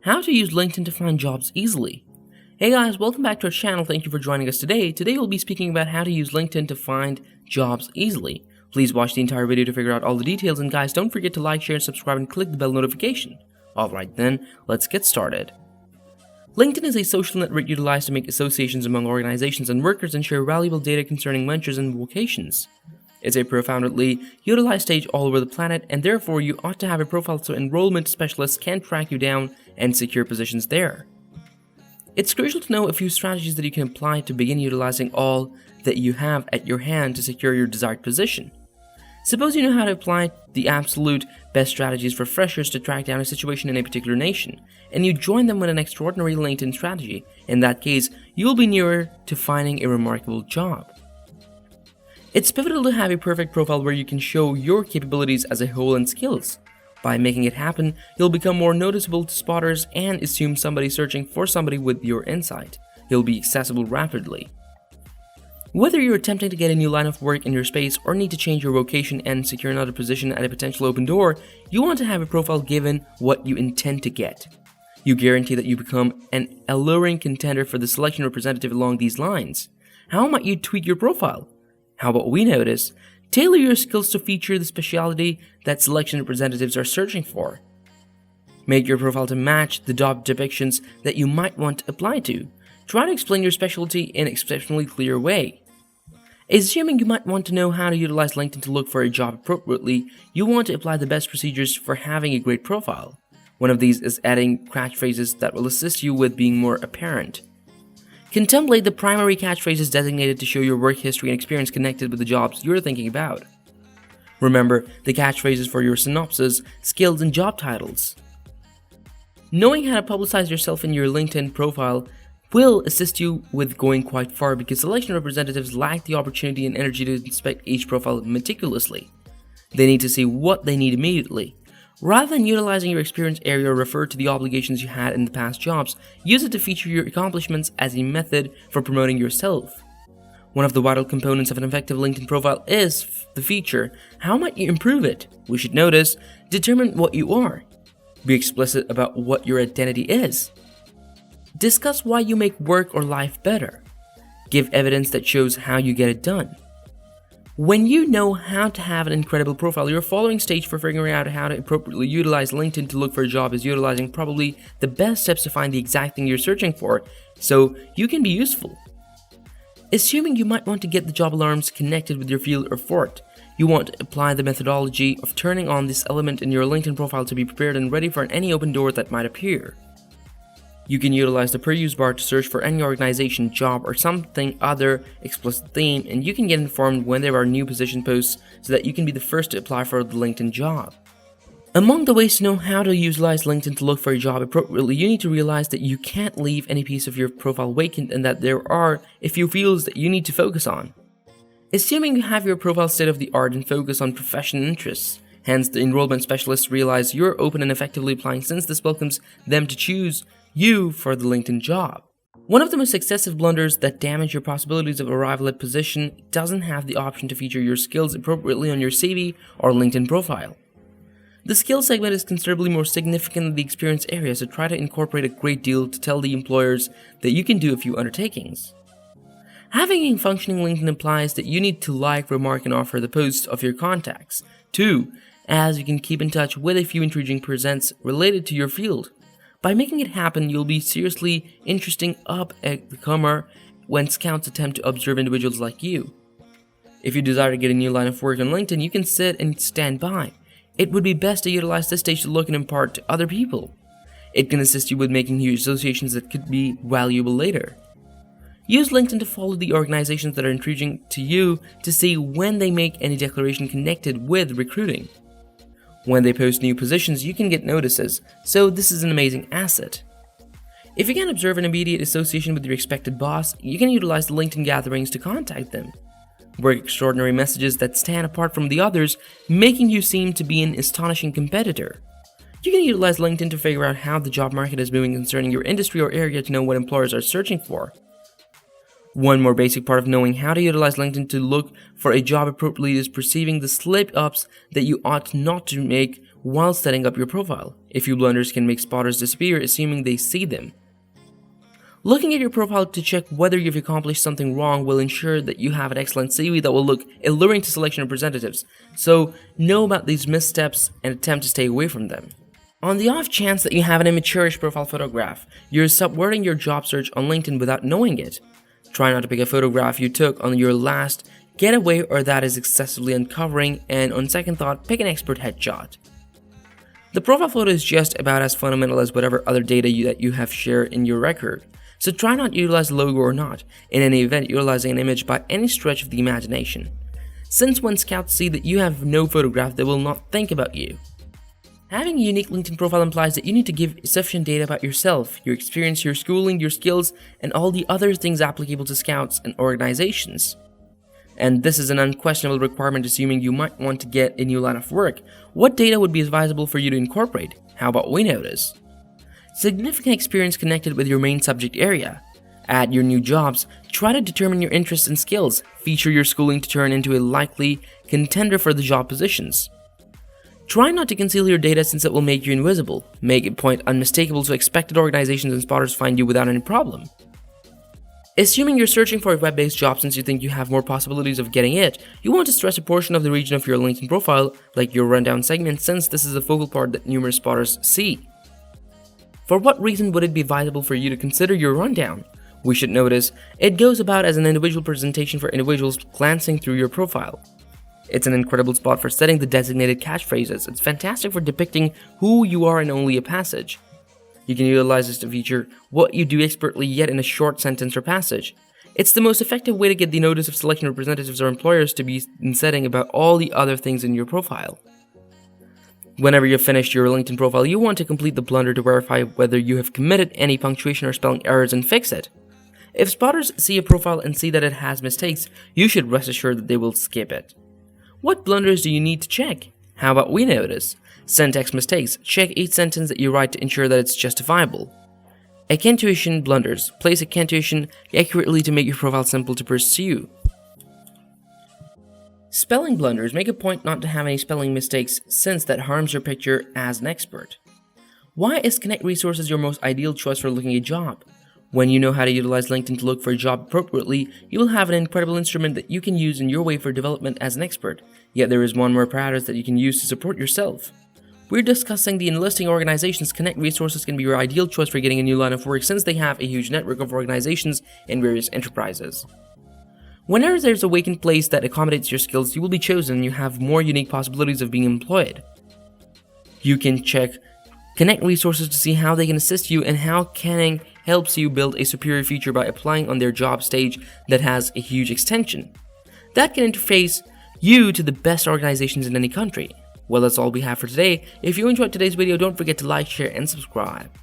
How to use LinkedIn to find jobs easily. Hey guys, welcome back to our channel. Thank you for joining us today. Today we'll be speaking about how to use LinkedIn to find jobs easily. Please watch the entire video to figure out all the details, and guys, don't forget to like, share, and subscribe and click the bell notification. Alright then, let's get started. LinkedIn is a social network utilized to make associations among organizations and workers and share valuable data concerning ventures and vocations. It's a profoundly utilized stage all over the planet, and therefore you ought to have a profile so enrollment specialists can track you down and secure positions there. It's crucial to know a few strategies that you can apply to begin utilizing all that you have at your hand to secure your desired position. Suppose you know how to apply the absolute best strategies for freshers to track down a situation in a particular nation, and you join them with an extraordinary LinkedIn strategy. In that case, you'll be nearer to finding a remarkable job. It's pivotal to have a perfect profile where you can show your capabilities as a whole and skills. By making it happen, you'll become more noticeable to spotters and assume somebody searching for somebody with your insight. You'll be accessible rapidly. Whether you're attempting to get a new line of work in your space or need to change your vocation and secure another position at a potential open door, you want to have a profile given what you intend to get. You guarantee that you become an alluring contender for the selection representative along these lines. How might you tweak your profile? How about we notice? Tailor your skills to feature the specialty that selection representatives are searching for. Make your profile to match the job depictions that you might want to apply to. Try to explain your specialty in an exceptionally clear way. Assuming you might want to know how to utilize LinkedIn to look for a job appropriately, you want to apply the best procedures for having a great profile. One of these is adding catchphrases that will assist you with being more apparent. Contemplate the primary catchphrases designated to show your work history and experience connected with the jobs you're thinking about. Remember the catchphrases for your synopsis, skills, and job titles. Knowing how to publicize yourself in your LinkedIn profile will assist you with going quite far, because selection representatives lack the opportunity and energy to inspect each profile meticulously. They need to see what they need immediately. Rather than utilizing your experience area or refer to the obligations you had in the past jobs, use it to feature your accomplishments as a method for promoting yourself. One of the vital components of an effective LinkedIn profile is the feature. How might you improve it? We should notice, determine what you are. Be explicit about what your identity is. Discuss why you make work or life better. Give evidence that shows how you get it done. When you know how to have an incredible profile, your following stage for figuring out how to appropriately utilize LinkedIn to look for a job is utilizing probably the best steps to find the exact thing you're searching for, so you can be useful. Assuming you might want to get the job alarms connected with your field or fort, you want to apply the methodology of turning on this element in your LinkedIn profile to be prepared and ready for any open door that might appear. You can utilize the per use bar to search for any organization, job, or something other explicit theme, and you can get informed when there are new position posts so that you can be the first to apply for the LinkedIn job. Among the ways to know how to utilize LinkedIn to look for a job appropriately, you need to realize that you can't leave any piece of your profile vacant and that there are a few fields that you need to focus on. Assuming you have your profile state of the art and focus on profession and interests, hence the enrollment specialists realize you're open and effectively applying, since this welcomes them to choose you for the LinkedIn job. One of the most excessive blunders that damage your possibilities of arrival at position doesn't have the option to feature your skills appropriately on your CV or LinkedIn profile. The skills segment is considerably more significant than the experience area, so try to incorporate a great deal to tell the employers that you can do a few undertakings. Having a functioning LinkedIn implies that you need to like, remark, and offer the posts of your contacts, too, as you can keep in touch with a few intriguing presents related to your field. By making it happen, you'll be seriously interesting up at the comer when scouts attempt to observe individuals like you. If you desire to get a new line of work on LinkedIn, you can sit and stand by. It would be best to utilize this stage to look and impart to other people. It can assist you with making new associations that could be valuable later. Use LinkedIn to follow the organizations that are intriguing to you to see when they make any declaration connected with recruiting. When they post new positions, you can get notices, so this is an amazing asset. If you can observe an immediate association with your expected boss, you can utilize the LinkedIn gatherings to contact them. Work extraordinary messages that stand apart from the others, making you seem to be an astonishing competitor. You can utilize LinkedIn to figure out how the job market is moving concerning your industry or area to know what employers are searching for. One more basic part of knowing how to utilize LinkedIn to look for a job appropriately is perceiving the slip-ups that you ought not to make while setting up your profile. A few blunders can make spotters disappear, assuming they see them. Looking at your profile to check whether you've accomplished something wrong will ensure that you have an excellent CV that will look alluring to selection representatives, so know about these missteps and attempt to stay away from them. On the off chance that you have an immature-ish profile photograph, you're subverting your job search on LinkedIn without knowing it. Try not to pick a photograph you took on your last getaway or that is excessively uncovering, and on second thought, pick an expert headshot. The profile photo is just about as fundamental as whatever other data that you have shared in your record. So try not to utilize the logo or not, in any event utilizing an image by any stretch of the imagination. Since when scouts see that you have no photograph, they will not think about you. Having a unique LinkedIn profile implies that you need to give sufficient data about yourself, your experience, your schooling, your skills, and all the other things applicable to scouts and organizations. And this is an unquestionable requirement, assuming you might want to get a new line of work. What data would be advisable for you to incorporate? How about we notice? Significant experience connected with your main subject area. At your new jobs, try to determine your interests and skills. Feature your schooling to turn into a likely contender for the job positions. Try not to conceal your data since it will make you invisible. Make a point unmistakable so expected organizations and spotters find you without any problem. Assuming you're searching for a web-based job since you think you have more possibilities of getting it, you want to stress a portion of the region of your LinkedIn profile, like your rundown segment, since this is a focal part that numerous spotters see. For what reason would it be viable for you to consider your rundown? We should notice, it goes about as an individual presentation for individuals glancing through your profile. It's an incredible spot for setting the designated catchphrases. It's fantastic for depicting who you are in only a passage. You can utilize this to feature what you do expertly yet in a short sentence or passage. It's the most effective way to get the notice of selection representatives or employers to be in setting about all the other things in your profile. Whenever you've finished your LinkedIn profile, you want to complete the blunder to verify whether you have committed any punctuation or spelling errors and fix it. If spotters see a profile and see that it has mistakes, you should rest assured that they will skip it. What blunders do you need to check? How about we notice? Syntax mistakes. Check each sentence that you write to ensure that it's justifiable. Accentuation blunders. Place accentuation accurately to make your profile simple to pursue. Spelling blunders. Make a point not to have any spelling mistakes since that harms your picture as an expert. Why is Connect Resources your most ideal choice for looking a job? When you know how to utilize LinkedIn to look for a job appropriately, you will have an incredible instrument that you can use in your way for development as an expert. Yet there is one more apparatus that you can use to support yourself. We're discussing the enlisting organizations. Connect Resources can be your ideal choice for getting a new line of work since they have a huge network of organizations in various enterprises. Whenever there's a vacant place that accommodates your skills, you will be chosen and you have more unique possibilities of being employed. You can check Connect Resources to see how they can assist you and how Canning helps you build a superior feature by applying on their job stage that has a huge extension. That can interface you to the best organizations in any country. Well, that's all we have for today. If you enjoyed today's video, don't forget to like, share, and subscribe.